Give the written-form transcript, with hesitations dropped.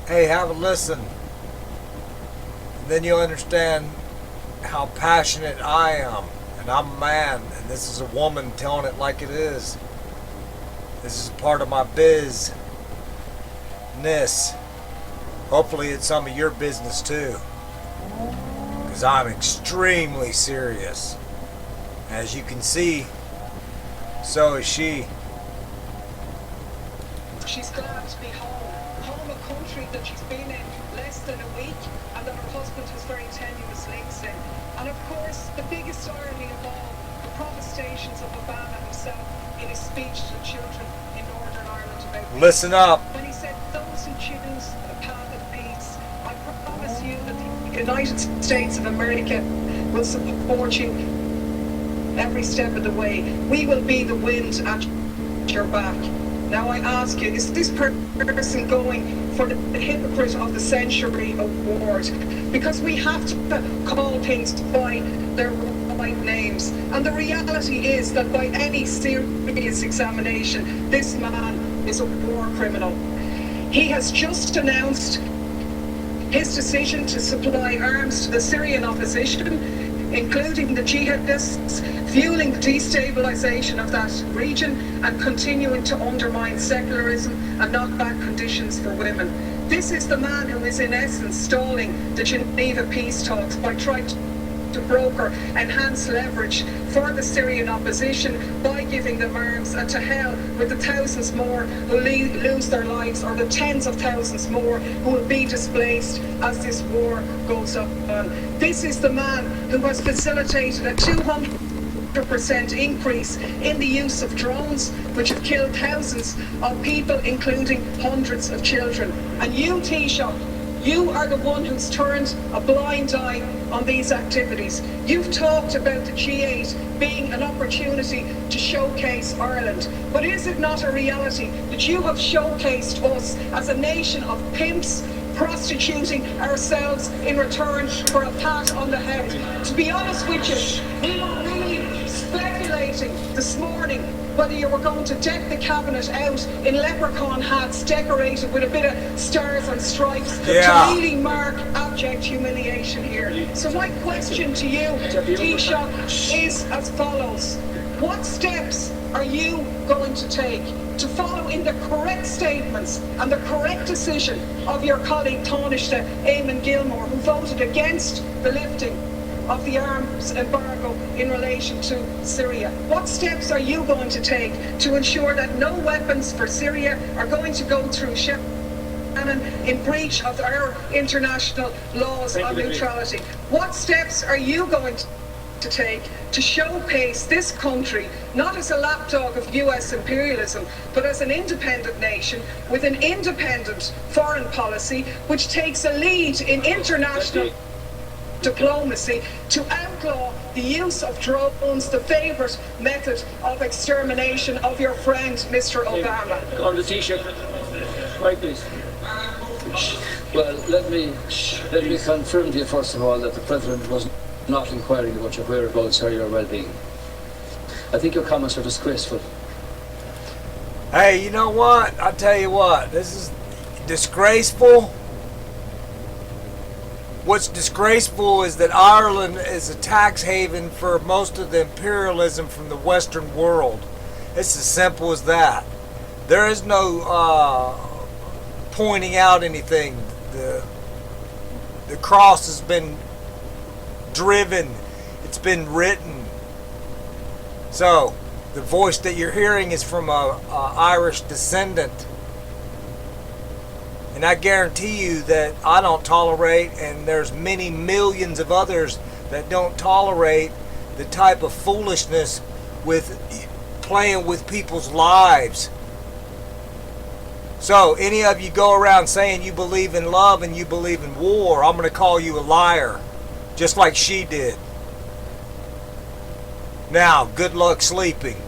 Hey, have a listen. And then you'll understand how passionate I am. And I'm a man, and this is a woman telling it like it is. This is part of my business. Hopefully it's some of your business too. Because I'm extremely serious. As you can see, so is she. She's glad to be home. Home, a country that she's been in less than a week and that her husband has very tenuous links in. And of course, the biggest irony of all, the protestations of Obama himself in his speech to children in Northern Ireland about peace. Listen up. When he said, those who choose a path of peace, I promise you that the United States of America will support you every step of the way. We will be the wind at your back. Now I ask you, is this person going for the hypocrite of the century award? Because we have to call things by their right names. And the reality is that by any serious examination, this man is a war criminal. He has just announced his decision to supply arms to the Syrian opposition, including the jihadists, fueling the destabilization of that region and continuing to undermine secularism and knock back conditions for women. This is the man who is in essence stalling the Geneva peace talks by trying to broker enhanced leverage for the Syrian opposition by giving them arms, and to hell with the thousands more who lose their lives, or the tens of thousands more who will be displaced as this war goes on. This is the man who has facilitated a 200% increase in the use of drones, which have killed thousands of people, including hundreds of children. And you, Taoiseach, you are the one who's turned a blind eye on these activities. You've talked about the G8 being an opportunity to showcase Ireland. But is it not a reality that you have showcased us as a nation of pimps, prostituting ourselves in return for a pat on the head? To be honest with you, we were really speculating this morning whether you were going to deck the cabinet out in leprechaun hats decorated with a bit of stars and stripes to really mark abject humiliation here. So my question to you, Taoiseach, is as follows. What steps are you going to take to follow in the correct statements and the correct decision of your colleague Taoiseach Eamon Gilmore, who voted against the lifting of the arms embargo in relation to Syria? What steps are you going to take to ensure that no weapons for Syria are going to go through Shannon in breach of our international laws on neutrality? What steps are you going to take to showcase this country not as a lapdog of US imperialism, but as an independent nation with an independent foreign policy which takes a lead in international diplomacy to outlaw the use of drones, the favourite method of extermination of your friend Mr. Obama? On the Taoiseach, right, please. Well, let me confirm to you first of all that the President was not inquiring about your whereabouts or your well-being. I think your comments are disgraceful. Hey, you know what? I'll tell you what. This is disgraceful. What's disgraceful is that Ireland is a tax haven for most of the imperialism from the Western world. It's as simple as that. There is no pointing out anything. The cross has been driven. It's been written. So, the voice that you're hearing is from a Irish descendant. And I guarantee you that I don't tolerate, and there's many millions of others that don't tolerate the type of foolishness with playing with people's lives. So, any of you go around saying you believe in love and you believe in war, I'm going to call you a liar, just like she did. Now, good luck sleeping.